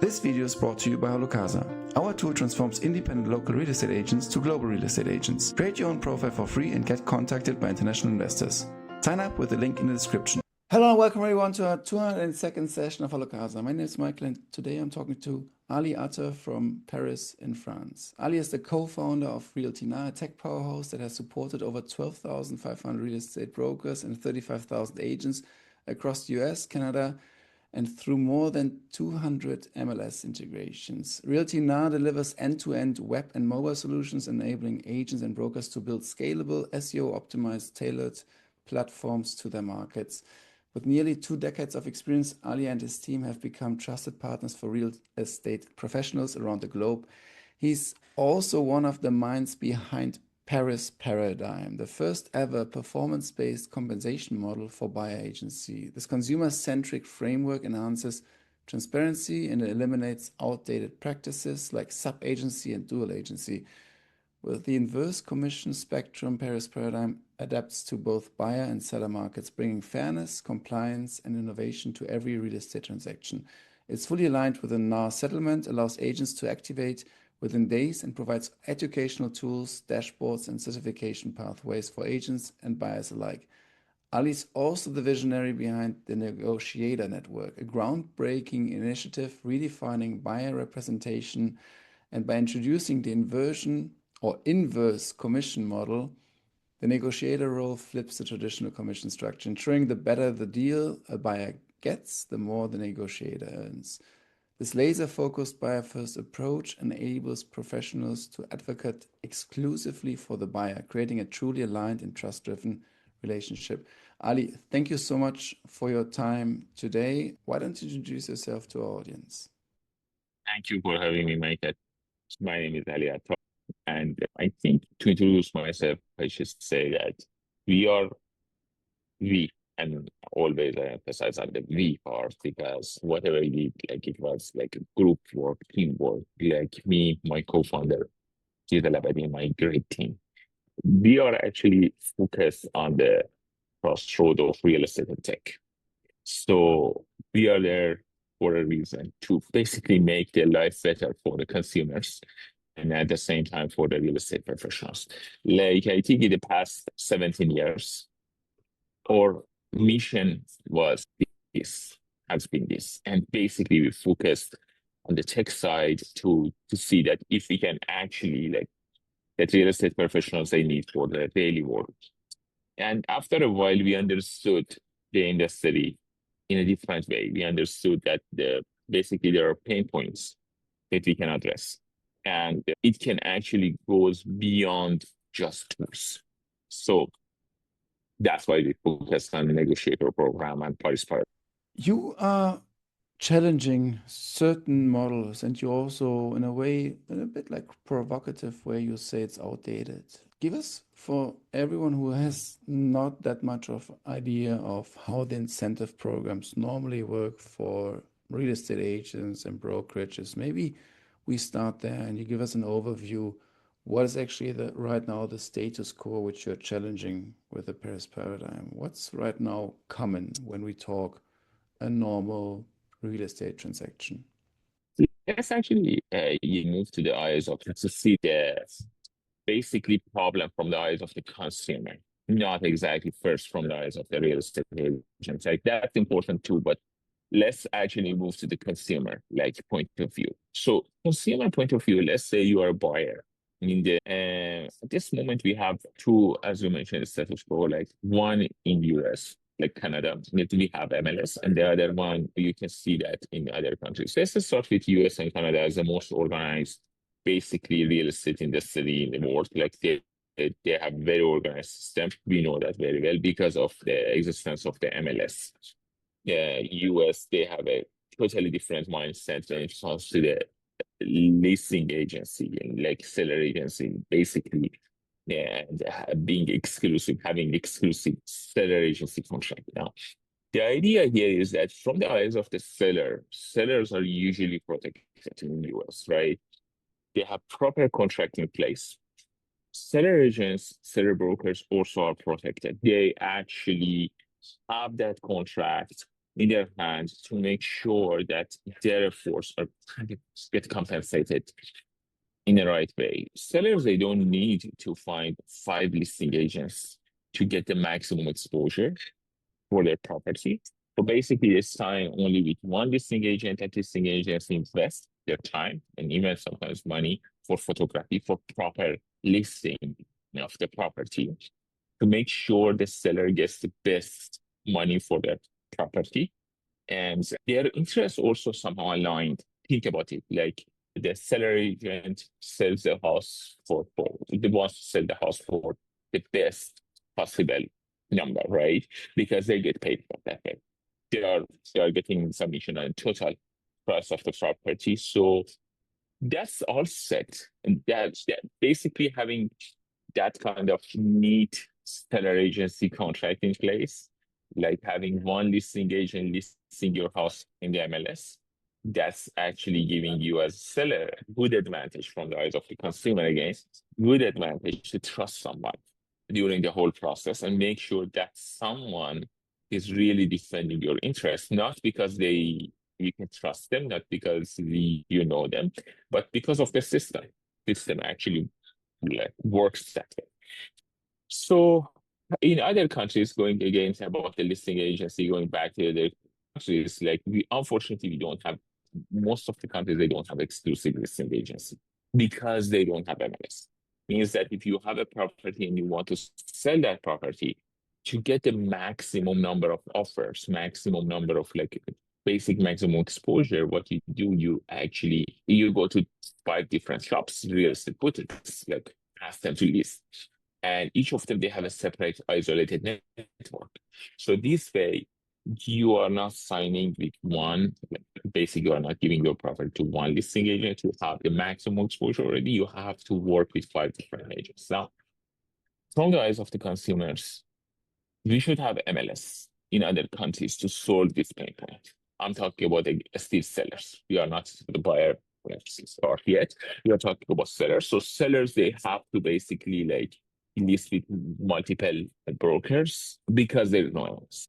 This video is brought to you by HalloCasa. Our tool transforms independent local real estate agents to global real estate agents. Create your own profile for free and get contacted by international investors. Sign up with the link in the description. Hello and welcome everyone to our 202nd session of HalloCasa. My name is Michael and today I'm talking to Ali Attar from Paris in France. Ali is the co-founder of Realtyna, a tech powerhouse that has supported over 12,500 real estate brokers and 35,000 agents across the US, Canada, and through more than 200 MLS integrations. Realtyna delivers end-to-end web and mobile solutions, enabling agents and brokers to build scalable, SEO-optimized, tailored platforms to their markets. With nearly 2 decades of experience, Ali and his team have become trusted partners for real estate professionals around the globe. He's also one of the minds behind Paris Paradigm, the first ever performance-based compensation model for buyer agency. This consumer-centric framework enhances transparency and eliminates outdated practices like sub-agency and dual agency. With the inverse commission spectrum, Paris Paradigm adapts to both buyer and seller markets, bringing fairness, compliance, and innovation to every real estate transaction. It's fully aligned with a NAR settlement, allows agents to activate within days, and provides educational tools, dashboards, and certification pathways for agents and buyers alike. Ali is also the visionary behind the NEGOTIATOR Network, a groundbreaking initiative redefining buyer representation, and by introducing the inverse commission model, the negotiator role flips the traditional commission structure, ensuring the better the deal a buyer gets, the more the negotiator earns. This laser-focused buyer-first approach enables professionals to advocate exclusively for the buyer, creating a truly aligned and trust-driven relationship. Ali, thank you so much for your time today. Why don't you introduce yourself to our audience? Thank you for having me, Mike. My name is Ali Attar, and I think to introduce myself, I should say that we, and always I emphasize on the we part, because whatever we did, like it was like a group work, teamwork, like me, my co-founder, Labadi, my great team. We are actually focused on the crossroad of real estate and tech. So we are there for a reason, to basically make their life better for the consumers and at the same time for the real estate professionals. Like I think in the past 17 years, our mission has been this. And basically we focused on the tech side to see that if we can actually that real estate professionals they need for their daily work. And after a while, we understood the industry in a different way. We understood that basically there are pain points that we can address. And it can actually goes beyond just tools. So that's why we focus on the negotiator program and Paris Paradigm. You are challenging certain models, and you also, in a way, in a bit like provocative way, you say it's outdated. Give us, for everyone who has not that much of idea of how the incentive programs normally work for real estate agents and brokerages, maybe we start there and you give us an overview. What is actually right now the status quo which you're challenging with the Paris Paradigm? What's right now common when we talk a normal real estate transaction? Yes, actually, you move to the eyes of to see the basically problem from the eyes of the consumer, not exactly first from the eyes of the real estate agent. Like that's important too, but let's actually move to the consumer point of view. So consumer point of view, let's say you are a buyer. At this moment we have two, as you mentioned, status quo, one in US, like Canada, we have MLS, and the other one, you can see that in other countries. Let's just start with US and Canada as the most organized, basically real estate industry in the world. They have very organized system. We know that very well because of the existence of the MLS. US, they have a totally different mindset when it comes to the leasing agency and seller agency, basically, and having exclusive seller agency contract. Now, the idea here is that from the eyes of the sellers are usually protected in the US, right? They have proper contract in place. Seller agents, seller brokers also are protected. They actually have that contract in their hands to make sure that their efforts are get compensated in the right way. Sellers, they don't need to find 5 listing agents to get the maximum exposure for their property. So basically, they sign only with one listing agent, and listing agents invest their time and even sometimes money for photography for proper listing of the property to make sure the seller gets the best money for their property. And their interests also somehow aligned. Think about it, like the seller agent sells the house for they wants to sell the house for the best possible number, right? Because they get paid for that. Right? They are getting submission on total price of the property. So that's all set. And that basically having that kind of neat seller agency contract in place, like having one listing agent listing your house in the MLS, that's actually giving you as a seller good advantage from the eyes of the consumer again, good advantage to trust someone during the whole process and make sure that someone is really defending your interest, not because you can trust them, not because you know them, but because of the system. System actually like works that way. So in other countries, going again about the listing agency, going back to the countries, like we unfortunately we don't have most of the countries they don't have exclusive listing agency because they don't have MLS. Means that if you have a property and you want to sell that property to get the maximum number of offers, maximum number of like basic maximum exposure, what you do, you go to 5 different shops, real estate boutiques, like ask them to list. And each of them, they have a separate isolated network. So this way, you are not signing with one, like basically you are not giving your property to one listing agent to have the maximum exposure already. You have to work with 5 different agents. Now, from the eyes of the consumers, we should have MLS in other countries to solve this pain point. I'm talking about the still sellers. We are not the buyer part yet. We are talking about sellers. So sellers, they have to basically like list with multiple brokers because there is no MLS.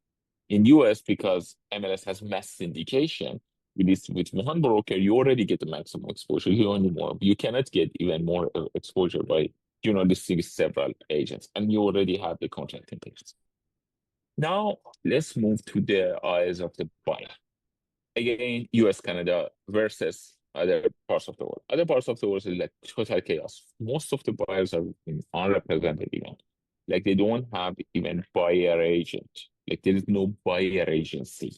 In US, because MLS has mass syndication, you list with one broker, you already get the maximum exposure. You don't need more. You cannot get even more exposure by listing with several agents, and you already have the contract in place. Now, let's move to the eyes of the buyer. Again, US, Canada versus other parts of the world. Other parts of the world is like total chaos. Most of the buyers are unrepresented even. Like they don't have even buyer agent. Like there is no buyer agency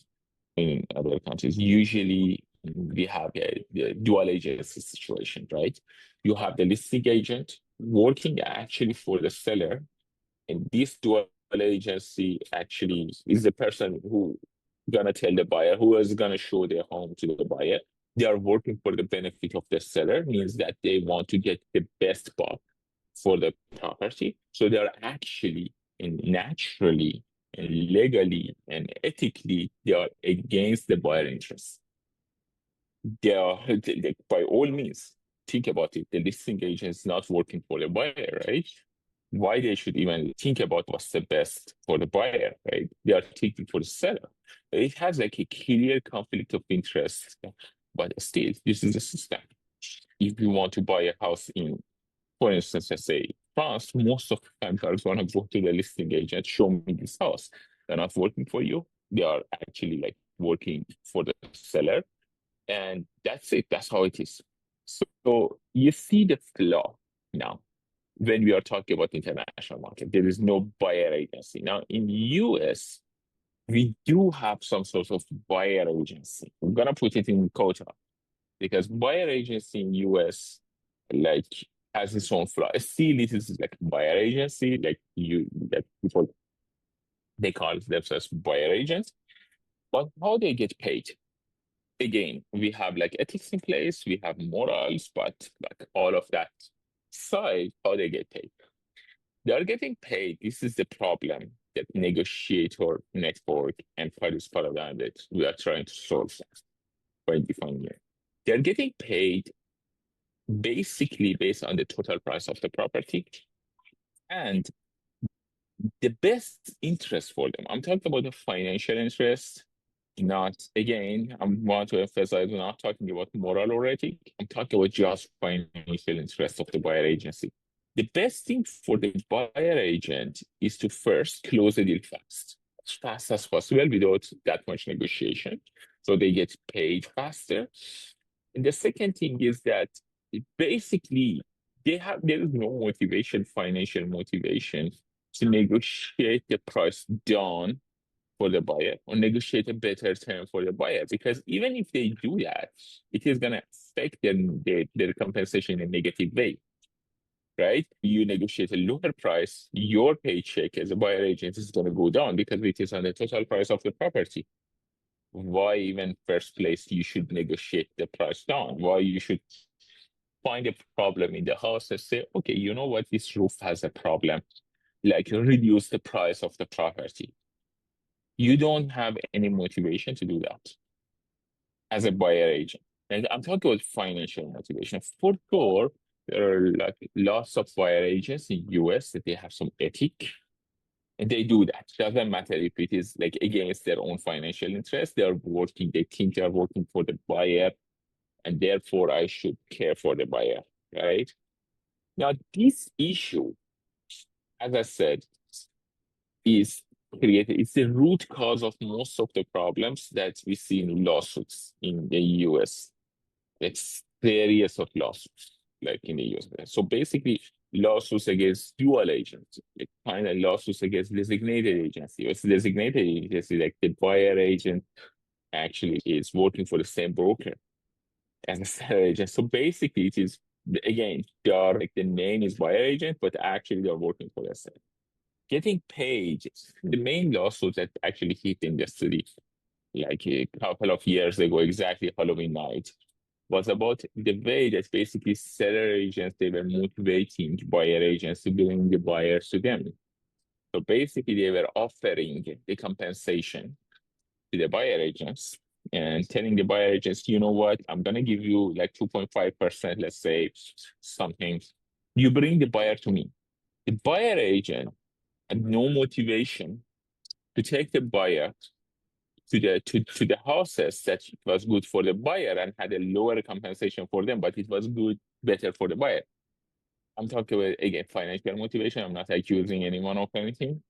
in other countries. Usually we have a dual agency situation, right? You have the listing agent working actually for the seller, and this dual agency actually is the person who gonna tell the buyer, who is gonna show their home to the buyer. They are working for the benefit of the seller, means that they want to get the best buck for the property. So they are actually and naturally and legally and ethically, they are against the buyer interests. They are, by all means, think about it. The listing agent is not working for the buyer, right? Why they should even think about what's the best for the buyer, right? They are thinking for the seller. It has like a clear conflict of interest, but still, this is the system. If you want to buy a house in, for instance, let's say France, most of the time are going to go to the listing agent, show me this house. They're not working for you. They are actually like working for the seller. And that's it. That's how it is. So you see the flaw now when we are talking about international market. There is no buyer agency. Now in US, we do have some sort of buyer agency. I'm gonna put it in quota because buyer agency in US like has its own flaw. Still, it is like buyer agency, like people they call themselves buyer agents. But how they get paid? Again, we have like ethics in place, we have morals, but like all of that side, how they get paid. They are getting paid. This is the problem that Negotiator Network and Paris Paradigm that we are trying to solve by defining it. They're getting paid basically based on the total price of the property and the best interest for them. I'm talking about the financial interest Not, again, I want to emphasize, we're not talking about moral or ethic. I'm talking about just financial interest of the buyer agency. The best thing for the buyer agent is to first close the deal as fast as possible without that much negotiation. So they get paid faster. And the second thing is that basically there is no motivation, financial motivation to negotiate the price down for the buyer or negotiate a better term for the buyer. Because even if they do that, it is going to affect their compensation in a negative way, right? You negotiate a lower price, your paycheck as a buyer agent is going to go down because it is on the total price of the property. Why even first place you should negotiate the price down? Why you should find a problem in the house and say, okay, you know what, this roof has a problem, like reduce the price of the property. You don't have any motivation to do that as a buyer agent. And I'm talking about financial motivation. For sure, there are like lots of buyer agents in US that they have some ethic and they do that. Doesn't matter if it is like against their own financial interest, they are working, they think they are working for the buyer, and therefore I should care for the buyer, right? Now, this issue, as I said, is created, it's the root cause of most of the problems that we see in lawsuits in the US. It's series of lawsuits, like in the US. So basically, lawsuits against dual agents, like kind of lawsuits against designated agency. It's designated agency, like the buyer agent actually is working for the same broker as the seller agent. So basically, it is, again, they are like the name is buyer agent, but actually they're working for the seller. Getting paid, the main lawsuit that actually hit the industry like a couple of years ago, exactly Halloween night, was about the way that basically seller agents, they were motivating buyer agents to bring the buyers to them. So basically they were offering the compensation to the buyer agents and telling the buyer agents, you know what, I'm gonna give you like 2.5%, let's say something. You bring the buyer to me. The buyer agent had no motivation to take the buyer to the houses that was good for the buyer and had a lower compensation for them, but it was better for the buyer. I'm talking about, again, financial motivation. I'm not accusing anyone of anything,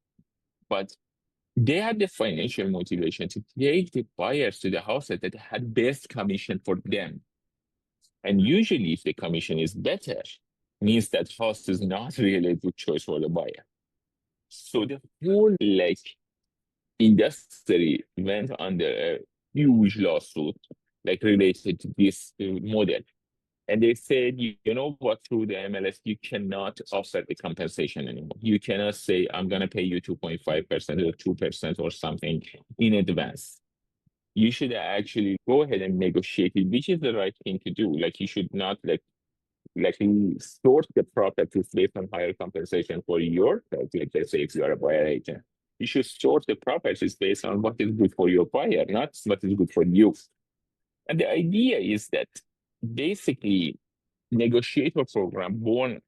but they had the financial motivation to take the buyers to the houses that had best commission for them. And usually if the commission is better, means that house is not really a good choice for the buyer. So the whole like industry went under a huge lawsuit, like related to this model. And they said, you know what, through the MLS, you cannot offset the compensation anymore. You cannot say, I'm going to pay you 2.5% or 2% or something in advance. You should actually go ahead and negotiate it, which is the right thing to do. Like, you should not like sort the properties based on higher compensation for your, like let's say if you are a buyer agent, you should sort the properties based on what is good for your buyer, not what is good for you. And the idea is that basically negotiator program born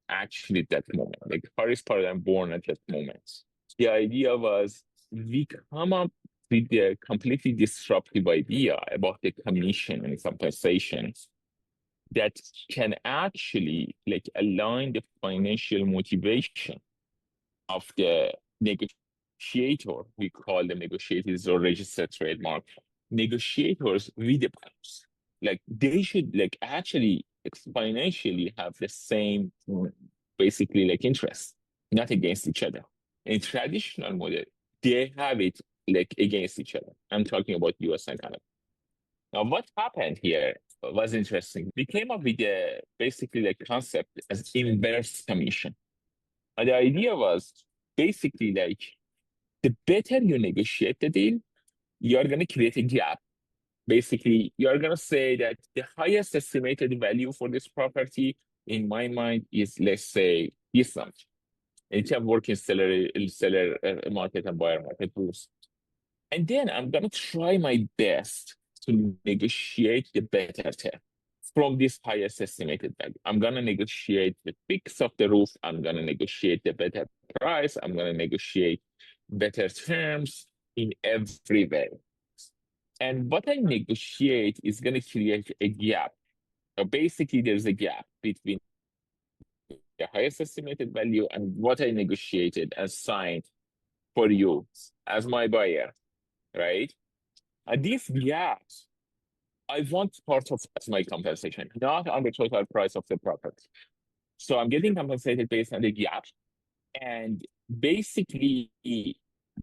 actually at that moment, like Paris Paradigm born at that moment. The idea was we come up with a completely disruptive idea about the commission and compensation that can actually like align the financial motivation of the negotiator. We call them negotiators or registered trademark negotiators with the buyers. Like they should like actually financially have the same basically like interest, not against each other. In traditional model, they have it like against each other. I'm talking about US and Canada. Now, what happened here was interesting. We came up with a basically like concept as inverse commission. And the idea was basically like the better you negotiate the deal, you're going to create a gap. Basically, you're going to say that the highest estimated value for this property, in my mind, is let's say this much. And you have working seller market and buyer market rules. And then I'm going to try my best to negotiate the better term from this highest estimated value. I'm going to negotiate the fix of the roof. I'm going to negotiate the better price. I'm going to negotiate better terms in every way. And what I negotiate is going to create a gap. So basically, there's a gap between the highest estimated value and what I negotiated and signed for you as my buyer, right? And these gaps, I want part of as my compensation, not on the total price of the property. So I'm getting compensated based on the gap. And basically,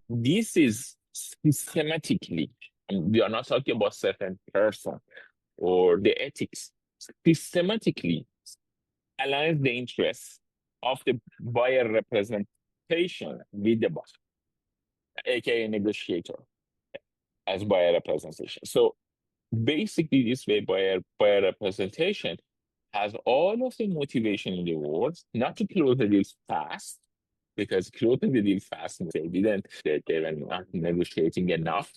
this is systematically, we are not talking about certain person or the ethics, systematically aligns the interests of the buyer representation with the boss, aka negotiator, as buyer representation. So basically, this way, buyer representation has all of the motivation in the world not to close the deal fast, because closing the deal fast, they didn't, they were not negotiating enough,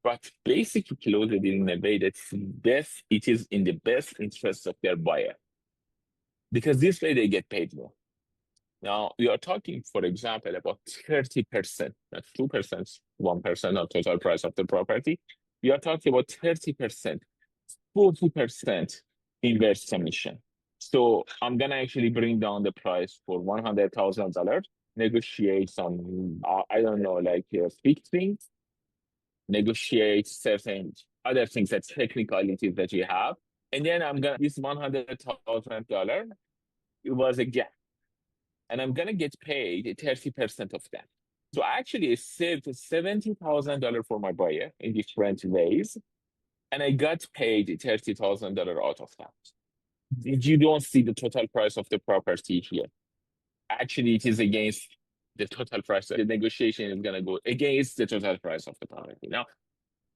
but basically close the deal in a way that's best, it is in the best interest of their buyer, because this way they get paid more. Now, we are talking, for example, about 30%, not 2%, 1% of total price of the property. We are talking about 30%, 40% inverse commission. So I'm gonna actually bring down the price for $100,000, negotiate some, I don't know, like big things, negotiate certain other things, that's technicalities that you have. And then I'm gonna, this $100,000, it was a gap. And I'm gonna get paid 30% of that. So actually I saved $70,000 for my buyer in different ways. And I got paid $30,000 out of that. You don't see the total price of the property here. Actually, it is against the total price. The negotiation is going to go against the total price of the property. Now,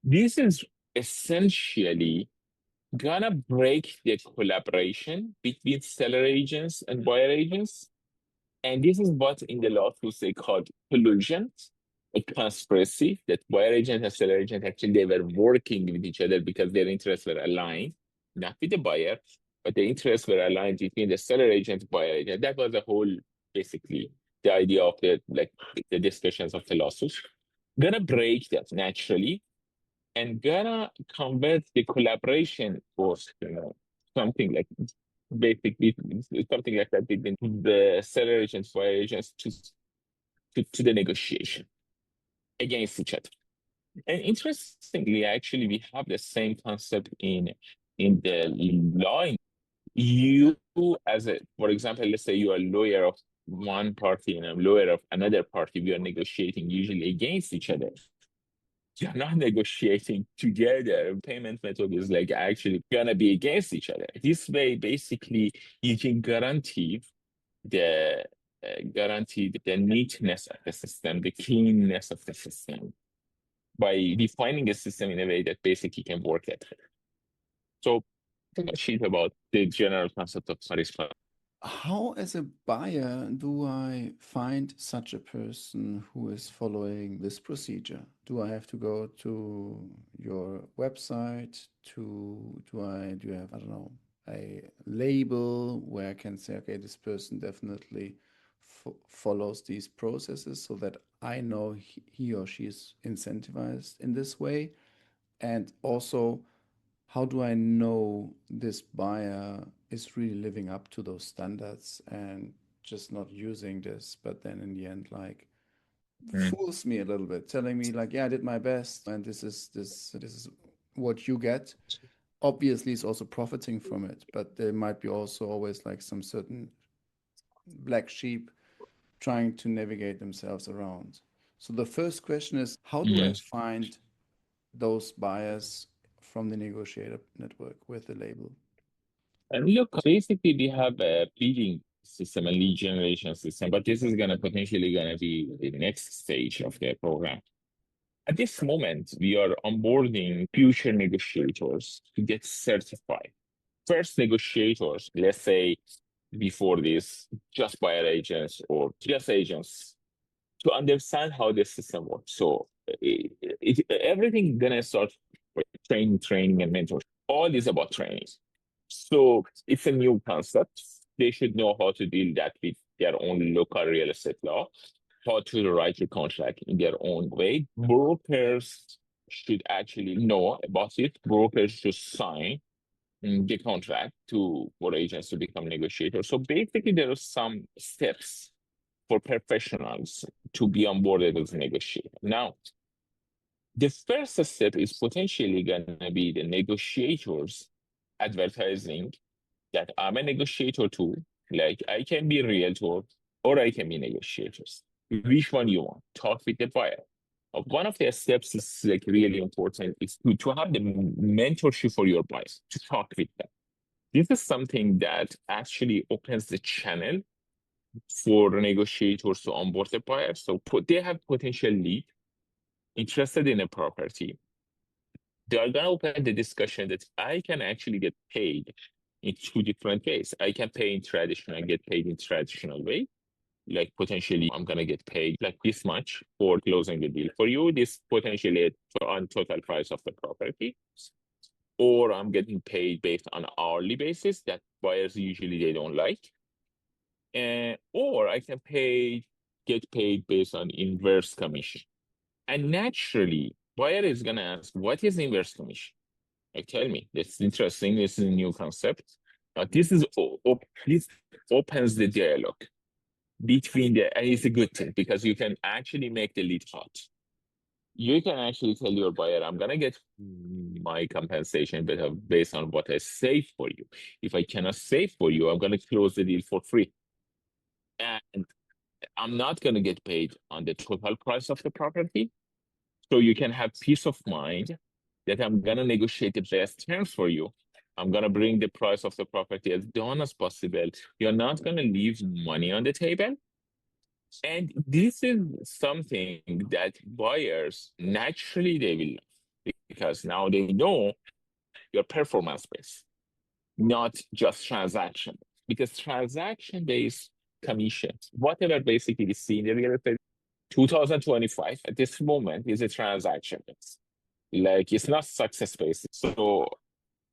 this is essentially going to break the collaboration between seller agents and buyer agents. And this is what in the law tools they called collusion, a conspiracy, that buyer agent and seller agent actually they were working with each other because their interests were aligned, not with the buyer, but the interests were aligned between the seller agent and buyer agent. That was the whole, basically, the idea of the discussions of the lawsuit. Gonna break that naturally and gonna convert the collaboration or something like basically something like that between the seller agents, buyer agents to the negotiation against each other. And interestingly, actually, we have the same concept in the law. You, as a, for example, let's say you are a lawyer of one party and a lawyer of another party, we are negotiating usually against each other. You're not negotiating together. Payment method is like actually gonna be against each other. This way, basically, you can guarantee the neatness of the system, the cleanness of the system, by defining a system in a way that basically can work at it. So, a sheet about the general concept of satisfaction. How, as a buyer, do I find such a person who is following this procedure? Do I have to go to your website? Do you have, I don't know, a label where I can say, okay, this person definitely follows these processes so that I know he or she is incentivized in this way? And also, how do I know this buyer is really living up to those standards and just not using this, but then in the end, like Mm. fools me a little bit, telling me like, yeah, I did my best, and this is what you get. Obviously, it's also profiting from it, but there might be also always like some certain black sheep trying to navigate themselves around. So the first question is, how do I Mm. find those buyers from the negotiator network with the label? And look, basically, we have a bidding system, a lead generation system, but this is gonna potentially gonna be the next stage of the program. At this moment, we are onboarding future negotiators to get certified. First negotiators, let's say before this, just buyer agents or just agents, to understand how the system works. So everything gonna start with training, and mentorship. All is about training. So it's a new concept. They should know how to deal that with their own local real estate law, how to write the contract in their own way. Brokers should actually know about it. Brokers should sign the contract for agents to become negotiators. So basically, there are some steps for professionals to be onboarded as a negotiator. Now, the first step is potentially going to be the negotiators advertising that I'm a negotiator too. Like I can be a realtor or I can be negotiators. Which one you want? Talk with the buyer. One of the steps is like really important is to have the mentorship for your buyers, to talk with them. This is something that actually opens the channel for negotiators to onboard the buyer. So they have potential lead interested in a property. They are going to open the discussion that I can actually get paid in two different ways. I can pay in traditional and get paid in traditional way. Like potentially I'm going to get paid like this much for closing the deal for you. This potentially on total price of the property. Or I'm getting paid based on hourly basis that buyers usually they don't like. Or I can get paid based on inverse commission. And naturally, buyer is going to ask, what is inverse commission? Like, tell me, that's interesting. This is a new concept. This opens the dialogue between and it's a good thing because you can actually make the lead hot. You can actually tell your buyer, I'm going to get my compensation based on what I save for you. If I cannot save for you, I'm going to close the deal for free. And I'm not going to get paid on the total price of the property. So you can have peace of mind that I'm going to negotiate the best terms for you. I'm going to bring the price of the property as down as possible. You're not going to leave money on the table. And this is something that buyers naturally they will love because now they know your performance based, not just transaction. Because transaction based commissions, whatever basically you see in the real estate 2025 at this moment is a transaction based. Like it's not success based. So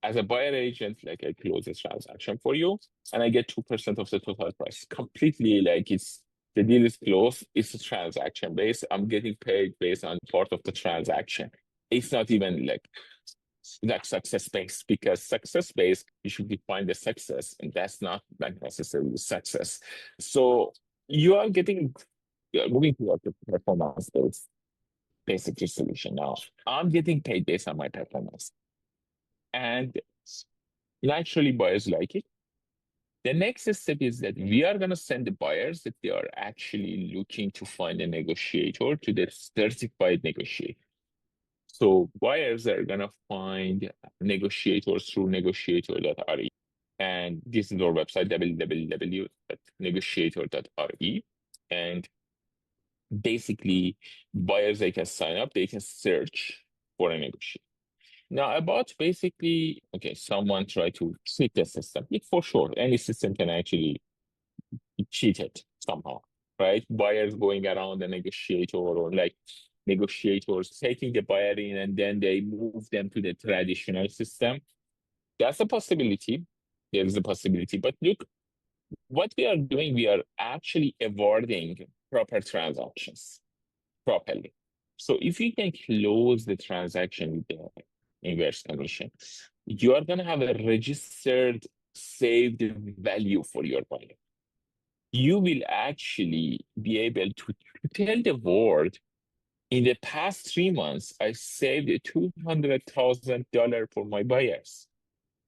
as a buyer agent, like I close this transaction for you and I get 2% of the total price. Completely like the deal is closed. It's a transaction based. I'm getting paid based on part of the transaction. It's not even like success based because success based, you should define the success and that's not like necessarily success. So you are moving towards the performance based basically solution now. I'm getting paid based on my performance. And naturally, buyers like it. The next step is that we are going to send the buyers that they are actually looking to find a negotiator to the certified negotiator. So buyers are going to find negotiators through negotiator.re. And this is our website, www.negotiator.re. And basically, buyers, they can sign up, they can search for a negotiator. Now, about basically, okay, someone tried to cheat the system. For sure, any system can actually cheat it somehow, right? Buyers going around the negotiator or like negotiators taking the buyer in and then they move them to the traditional system. That's a possibility. There's a possibility. But look, what we are doing, we are actually avoiding proper transactions properly. So if you can close the transaction with the inverse commission, you are going to have a registered saved value for your buyer. You will actually be able to tell the world, in the past 3 months, I saved $200,000 for my buyers.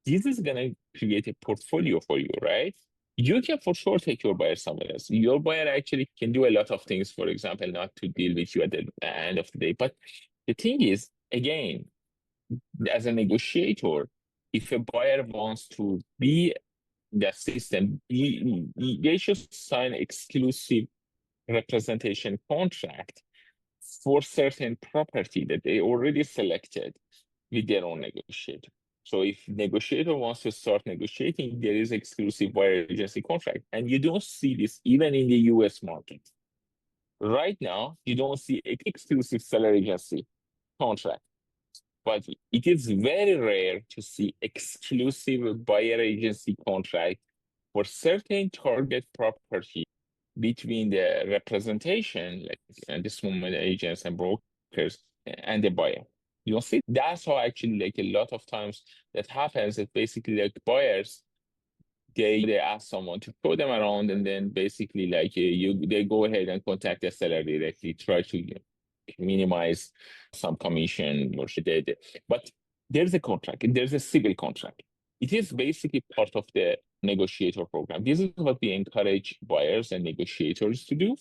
This is going to create a portfolio for you, right? You can for sure take your buyer somewhere else. Your buyer actually can do a lot of things, for example, not to deal with you at the end of the day. But the thing is, again, as a negotiator, if a buyer wants to be in the system, they should sign exclusive representation contract for certain property that they already selected with their own negotiator. So if negotiator wants to start negotiating, there is exclusive buyer agency contract. And you don't see this even in the US market. Right now, you don't see exclusive seller agency contract. But it is very rare to see exclusive buyer agency contract for certain target property between the representation, like at this moment, agents and brokers, and the buyer. You don't see. That's how actually like a lot of times that happens. That basically like buyers, they ask someone to show them around, and then basically like they go ahead and contact the seller directly, try to minimize some commission or shit. But there's a contract, there's a civil contract. It is basically part of the negotiator program. This is what we encourage buyers and negotiators to do.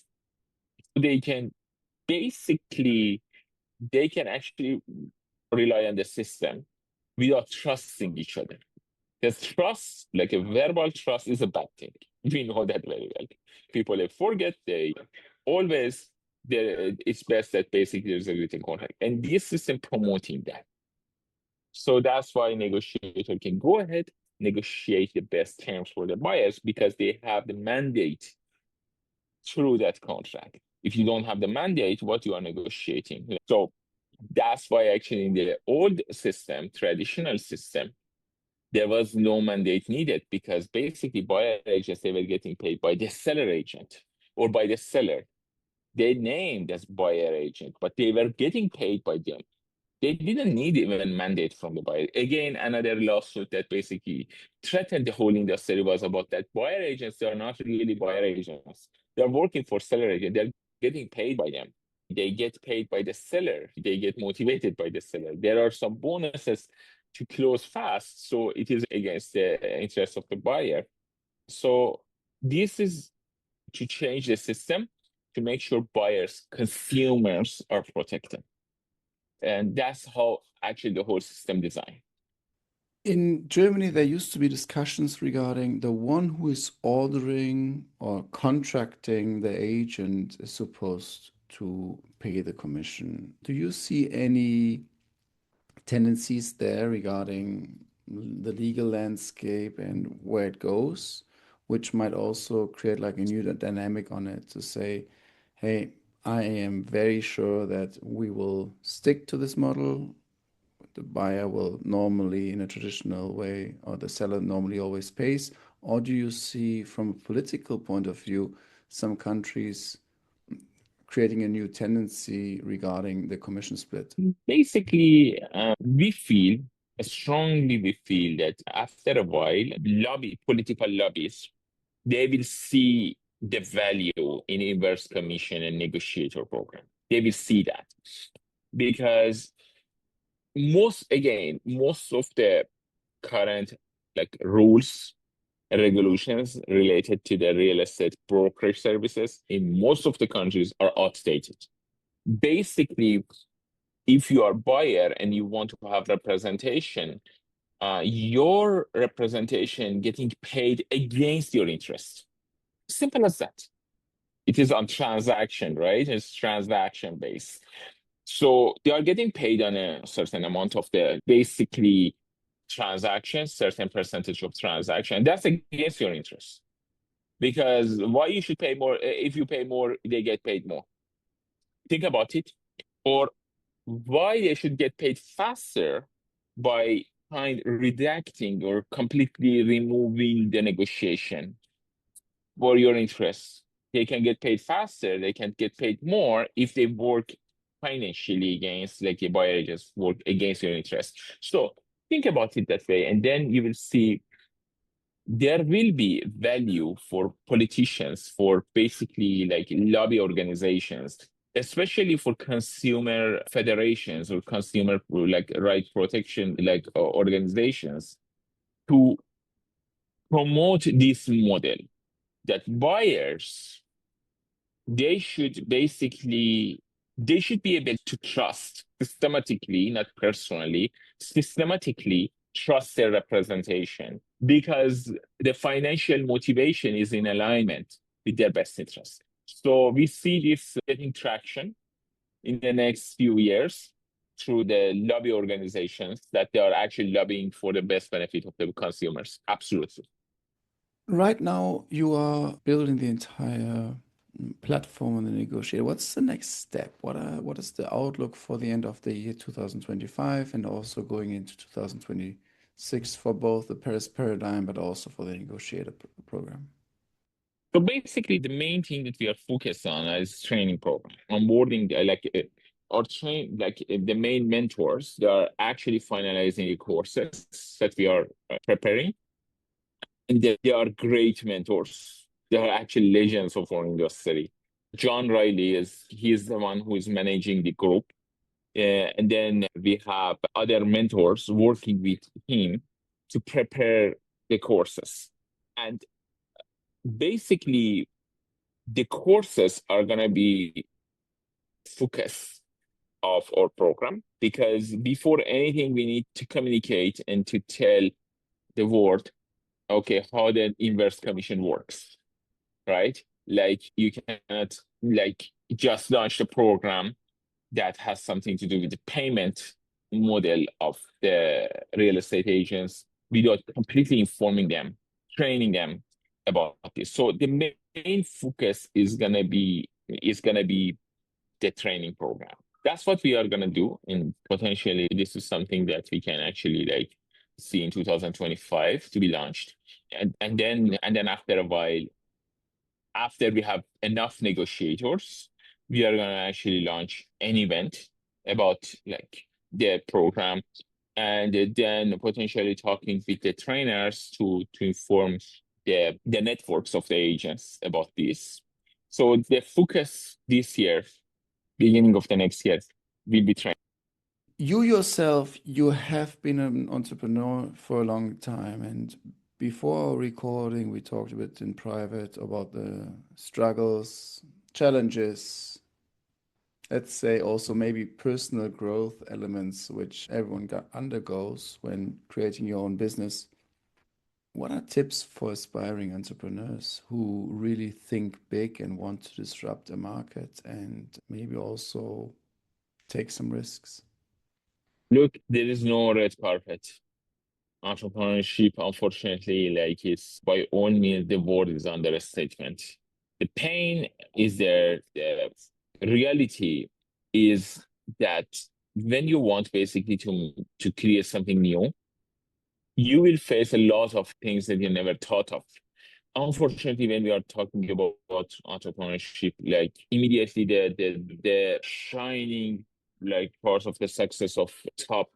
They can basically, they can actually rely on the system without trusting each other. Because trust, like a verbal trust, is a bad thing. We know that very well. People forget, they always, it's best that basically there's a written contract. And this system promoting that. So that's why negotiator can go ahead, negotiate the best terms for the buyers because they have the mandate through that contract. If you don't have the mandate, what you are negotiating. So that's why actually in the old system, traditional system, there was no mandate needed because basically buyer agents, they were getting paid by the seller agent or by the seller. They named as buyer agent, but they were getting paid by them. They didn't need even mandate from the buyer. Again, another lawsuit that basically threatened the whole industry was about that buyer agents, they are not really buyer agents. They're working for seller agent. They're getting paid by them. They get paid by the seller. They get motivated by the seller. There are some bonuses to close fast. So it is against the interest of the buyer. So this is to change the system to make sure buyers, consumers are protected. And that's how actually the whole system design. In Germany, there used to be discussions regarding the one who is ordering or contracting the agent is supposed to pay the commission. Do you see any tendencies there regarding the legal landscape and where it goes, which might also create like a new dynamic on it to say, hey, I am very sure that we will stick to this model. The buyer will normally, in a traditional way, or the seller normally always pays? Or do you see, from a political point of view, some countries creating a new tendency regarding the commission split? Basically, strongly we feel that after a while, political lobbies, they will see the value in inverse commission and negotiator program. They will see that because most of the current like rules and regulations related to the real estate brokerage services in most of the countries are outdated. Basically, if you are a buyer and you want to have representation, your representation getting paid against your interest. Simple as that. It is on transaction, right? It's transaction based. So they are getting paid on a certain amount of the basically transactions, certain percentage of transaction. That's against your interest. Because why you should pay more? If you pay more, they get paid more. Think about it. Or why they should get paid faster by redacting or completely removing the negotiation for your interests. They can get paid faster, they can get paid more if they work financially against, like a buyer just work against your interest. So think about it that way, and then you will see there will be value for politicians, for basically like lobby organizations, especially for consumer federations or consumer like right protection like organizations to promote this model that buyers they should be able to trust systematically, not personally, systematically trust their representation because the financial motivation is in alignment with their best interest. So we see this getting traction in the next few years through the lobby organizations that they are actually lobbying for the best benefit of the consumers. Absolutely. Right now, you are building the entire platform on the negotiator. What's the next step? What is the outlook for the end of the year 2025 and also going into 2026 for both the Paris Paradigm, but also for the negotiator program? So basically, the main thing that we are focused on is training program, onboarding, or train, like the main mentors, they are actually finalizing the courses that we are preparing. And they are great mentors. They are actually legends of our industry. John Riley he's the one who is managing the group. And then we have other mentors working with him to prepare the courses. And basically, the courses are going to be focus of our program, because before anything, we need to communicate and to tell the world, okay, how the inverse commission works, right? Like you cannot like just launch the program that has something to do with the payment model of the real estate agents without completely informing them, training them about this. So the main focus is gonna be the training program. That's what we are gonna do, and potentially this is something that we can actually like see in 2025 to be launched. And then after a while, after we have enough negotiators, we are going to actually launch an event about like the program, and then potentially talking with the trainers to inform the networks of the agents about this. So the focus this year, beginning of the next year, will be training. You yourself, you have been an entrepreneur for a long time, and before our recording, we talked a bit in private about the struggles, challenges, let's say also maybe personal growth elements which everyone undergoes when creating your own business. What are tips for aspiring entrepreneurs who really think big and want to disrupt a market and maybe also take some risks? Look, there is no red carpet. Entrepreneurship, unfortunately, like it's by all means, the word is understatement. The pain is there. The reality is that when you want basically to create something new, you will face a lot of things that you never thought of. Unfortunately, when we are talking about entrepreneurship, like immediately the shining like part of the success of top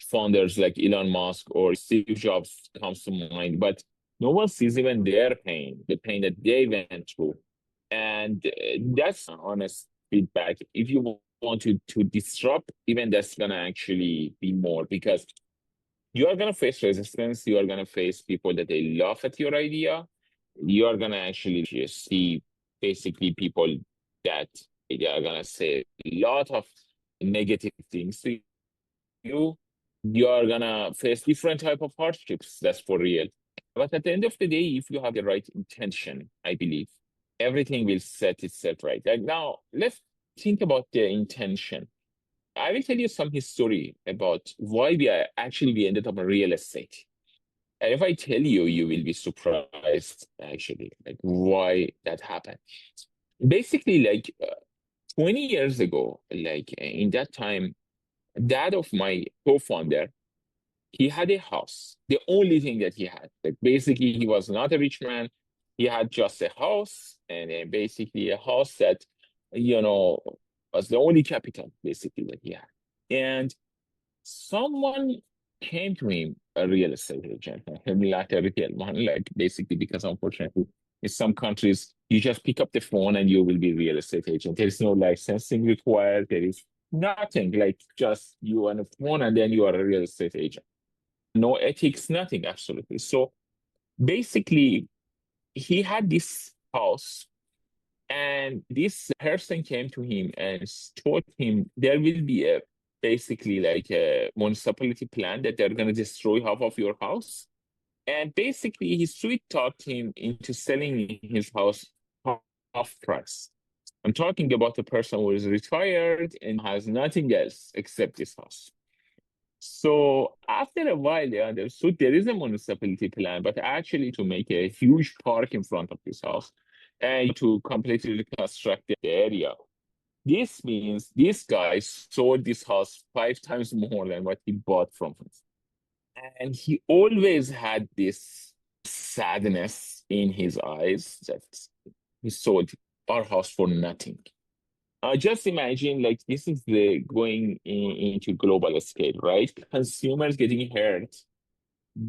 founders like Elon Musk or Steve Jobs comes to mind, but no one sees even their pain, the pain that they went through. And that's honest feedback. If you want to disrupt, even that's gonna actually be more, because you are gonna face resistance, you are gonna face people that they laugh at your idea, you are gonna actually just see basically people that they are gonna say a lot of negative things to you. You are gonna face different type of hardships. That's for real. But at the end of the day, if you have the right intention, I believe everything will set itself right. Like now, let's think about the intention. I will tell you some history about why we ended up in real estate. And if I tell you, you will be surprised, actually, like why that happened. Basically, like 20 years ago, like in that time, dad of my co-founder, he had a house, the only thing that he had. Like basically, he was not a rich man. He had just a house, and basically a house that, you know, was the only capital basically that he had. And someone came to him, a real estate agent, like a retail one, like basically because unfortunately in some countries you just pick up the phone and you will be real estate agent. There is no licensing required. There is nothing, like just you on the phone and then you are a real estate agent. No ethics, nothing, absolutely. So basically he had this house, and this person came to him and told him there will be a basically like a municipality plan that they're going to destroy half of your house. And basically, he sweet talked him into selling his house half price. I'm talking about a person who is retired and has nothing else except this house. So after a while, they understood there is a municipality plan, but actually to make a huge park in front of this house and to completely reconstruct the area. This means this guy sold this house 5 times more than what he bought from him. And he always had this sadness in his eyes that he sold our house for nothing. Just imagine like this is the going into global scale, right? Consumers getting hurt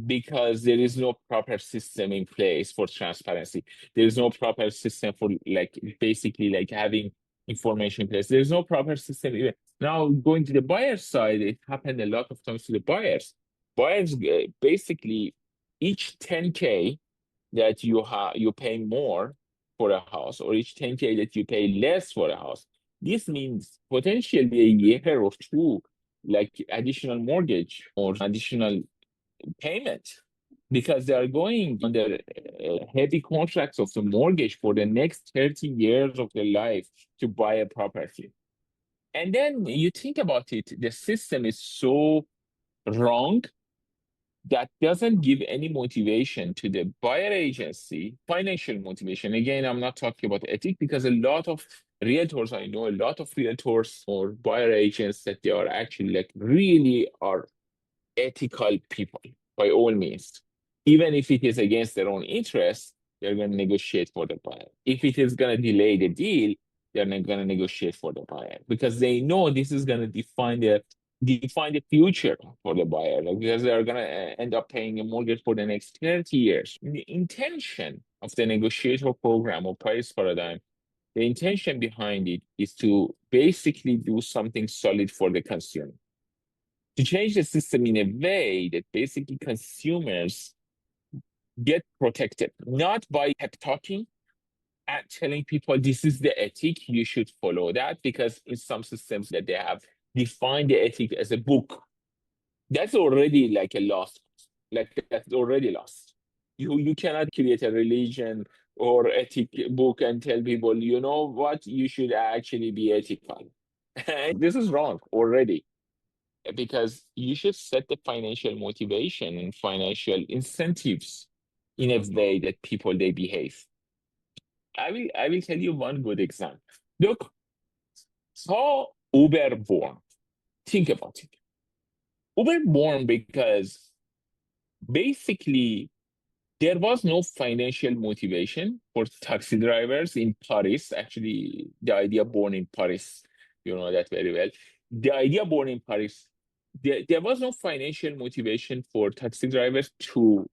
because there is no proper system in place for transparency. There is no proper system for like basically like having information in place. There's no proper system even now going to the buyer side. It happened a lot of times to the buyers. Buyers basically each 10K that you pay more for a house, or each 10K that you pay less for a house. This means potentially a year or two, like additional mortgage or additional payment, because they are going under heavy contracts of the mortgage for the next 30 years of their life to buy a property. And then you think about it, the system is so wrong that doesn't give any motivation to the buyer agency, financial motivation. Again, I'm not talking about ethics, because a lot of realtors, I know a lot of realtors or buyer agents that they are actually like really are ethical people by all means. Even if it is against their own interests, they're going to negotiate for the buyer. If it is going to delay the deal, they're not going to negotiate for the buyer, because they know this is going to define the future for the buyer, like, because they're going to end up paying a mortgage for the next 30 years. The intention of the negotiator program or price paradigm, the intention behind it is to basically do something solid for the consumer, to change the system in a way that basically consumers get protected, not by pep talking and telling people this is the ethic, you should follow that, because in some systems that they have defined the ethic as a book, that's already like a lost, like that's already lost. You cannot create a religion or ethic book and tell people, you know what, you should actually be ethical. This is wrong already, because you should set the financial motivation and financial incentives in a way that people they behave. I will tell you one good example. Look, how Uber born. Think about it. Uber born because basically there was no financial motivation for taxi drivers in Paris. Actually, the idea born in Paris, you know that very well. The idea born in Paris, there was no financial motivation for taxi drivers to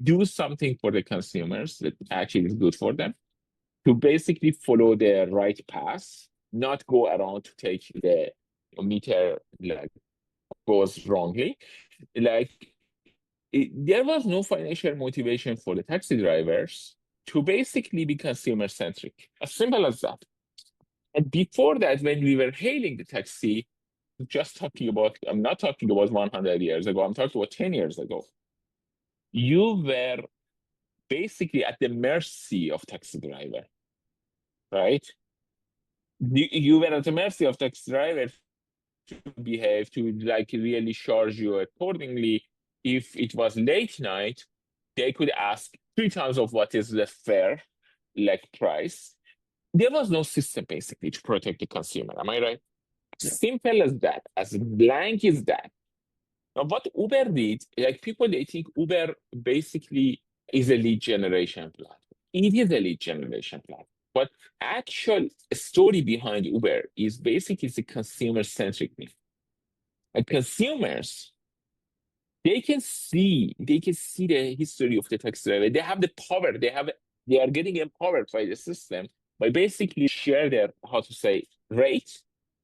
do something for the consumers that actually is good for them, to basically follow the right path, not go around to take the meter like goes wrongly. Like there was no financial motivation for the taxi drivers to basically be consumer centric. As simple as that. And before that, when we were hailing the taxi, just talking about, I'm not talking about 100 years ago, I'm talking about 10 years ago, you were basically at the mercy of taxi driver, right? You were at the mercy of taxi driver to behave, to like really charge you accordingly. If it was late night, they could ask 3 times of what is the fair like price. There was no system basically to protect the consumer. Am I right? Simple as that, as blank as that. Now, what Uber did, like people, they think Uber basically is a lead generation platform. It is a lead generation platform. But actual story behind Uber is basically the consumer-centric thing. Like consumers, they can see the history of the taxi driver. They have the power. They are getting empowered by the system by basically share their, how to say, rate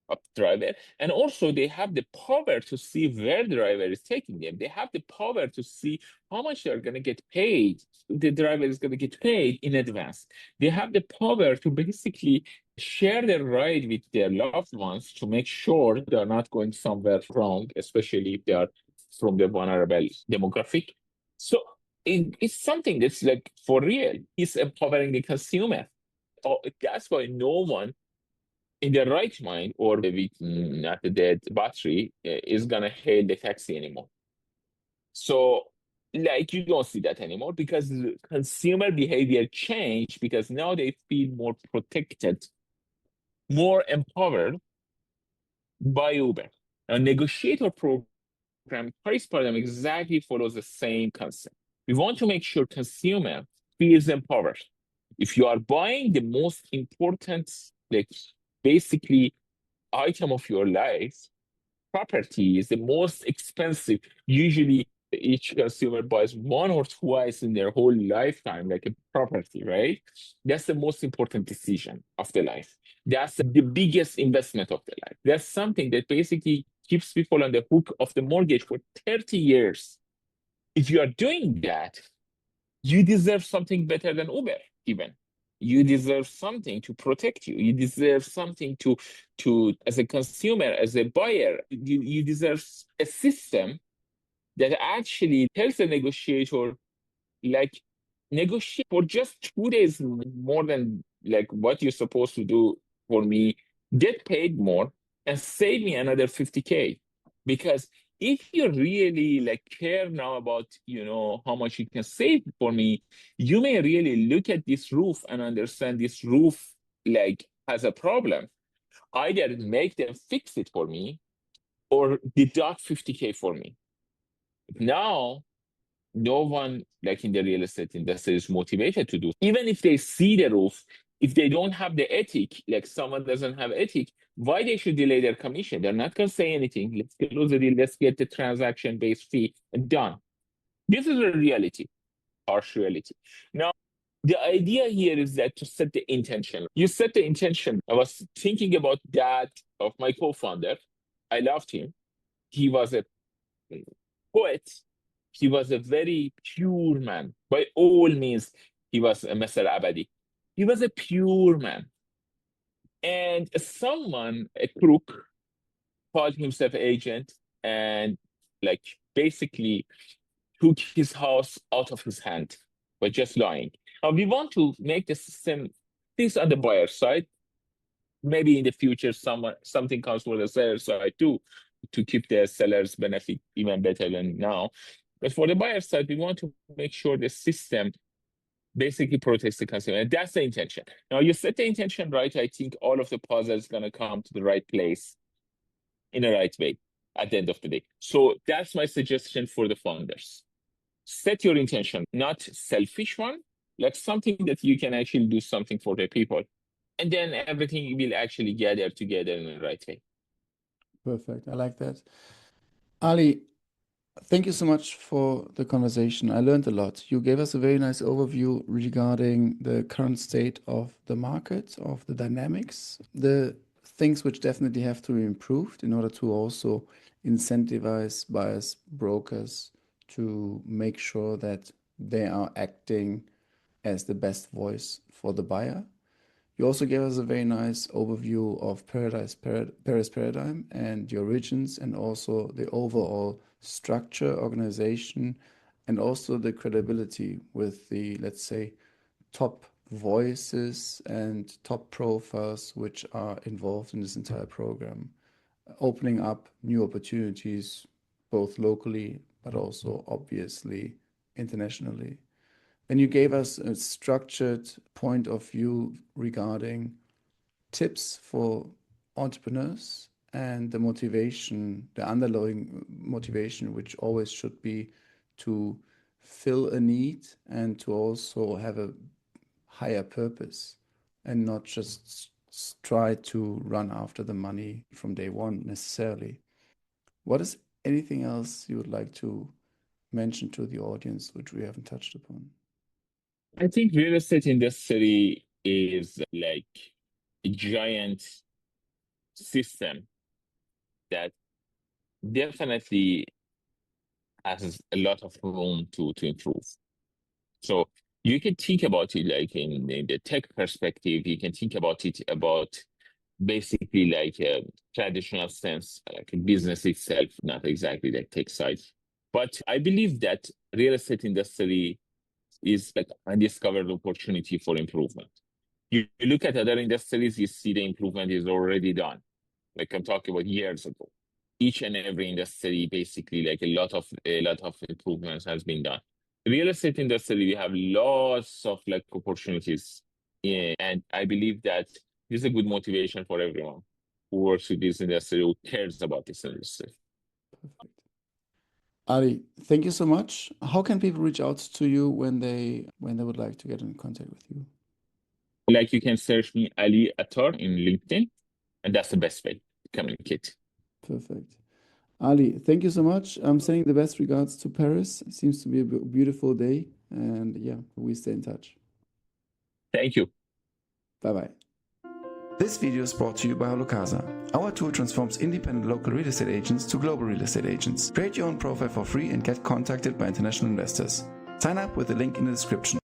of driver. And also they have the power to see where the driver is taking them. They have the power to see how much they're going to get paid. The driver is going to get paid in advance. They have the power to basically share their ride with their loved ones to make sure they're not going somewhere wrong, especially if they are from the vulnerable demographic. So it's something that's like for real. It's empowering the consumer. Oh, that's why no one in their right mind or with not a dead battery is gonna hail the taxi anymore. So like you don't see that anymore because consumer behavior changed, because now they feel more protected, more empowered by Uber. A negotiator program price paradigm exactly follows the same concept. We want to make sure consumer feels empowered. If you are buying the most important like basically item of your life, property is the most expensive. Usually, each consumer buys one or twice in their whole lifetime, like a property, right? That's the most important decision of the life. That's the biggest investment of the life. That's something that basically keeps people on the hook of the mortgage for 30 years. If you are doing that, you deserve something better than Uber, even. You deserve something to protect you. You deserve something to as a consumer, as a buyer, you deserve a system that actually tells the negotiator, like, negotiate for just 2 days more than like what you're supposed to do for me, get paid more, and save me another 50K. Because if you really like care now about, how much you can save for me, you may really look at this roof and understand this roof like has a problem. Either make them fix it for me or deduct 50K for me. Now no one like in the real estate industry is motivated to do. Even if they see the roof, if they don't have the ethic, like someone doesn't have ethic, why they should delay their commission? They're not going to say anything. Let's close the deal. Let's get the transaction-based fee and done. This is a reality, harsh reality. Now, the idea here is that to set the intention. You set the intention. I was thinking about that of my co-founder. I loved him. He was a poet. He was a very pure man. By all means, he was a Mr. Abadi. He was a pure man. And someone, a crook, called himself agent and like basically took his house out of his hand by just lying. Now we want to make the system this on the buyer side. Maybe in the future something comes for the seller side too, to keep the seller's benefit even better than now. But for the buyer side, we want to make sure the system basically protects the consumer. And that's the intention. Now, you set the intention right, I think all of the puzzles going to come to the right place in the right way at the end of the day. So that's my suggestion for the founders. Set your intention, not selfish one, like something that you can actually do something for the people. And then everything will actually gather together in the right way. Perfect. I like that. Ali, thank you so much for the conversation. I learned a lot. You gave us a very nice overview regarding the current state of the market, of the dynamics, the things which definitely have to be improved in order to also incentivize buyers, brokers to make sure that they are acting as the best voice for the buyer. You also gave us a very nice overview of Paris Paradigm and the origins, and also the overall structure, organization, and also the credibility with the, let's say, top voices and top profiles which are involved in this entire program, opening up new opportunities both locally but also obviously internationally. Then you gave us a structured point of view regarding tips for entrepreneurs and the motivation, the underlying motivation, which always should be to fill a need and to also have a higher purpose and not just try to run after the money from day one necessarily. What is anything else you would like to mention to the audience which we haven't touched upon? I think real estate industry is like a giant system that definitely has a lot of room to improve. So you can think about it like in the tech perspective, you can think about it about basically like a traditional sense, like a business itself, not exactly like tech side. But I believe that real estate industry is like undiscovered opportunity for improvement. You look at other industries, you see the improvement is already done. Like I'm talking about years ago. Each and every industry, basically, like a lot of improvements has been done. Real estate industry, we have lots of like opportunities, and I believe that this is a good motivation for everyone who works with this industry, who cares about this industry. Perfect. Ali, thank you so much. How can people reach out to you when they would like to get in contact with you? Like you can search me Ali Attar in LinkedIn. And that's the best way to communicate. Perfect. Ali, thank you so much. I'm sending the best regards to Paris. It seems to be a beautiful day. And yeah, we stay in touch. Thank you. Bye-bye. This video is brought to you by HalloCasa. Our tool transforms independent local real estate agents to global real estate agents. Create your own profile for free and get contacted by international investors. Sign up with the link in the description.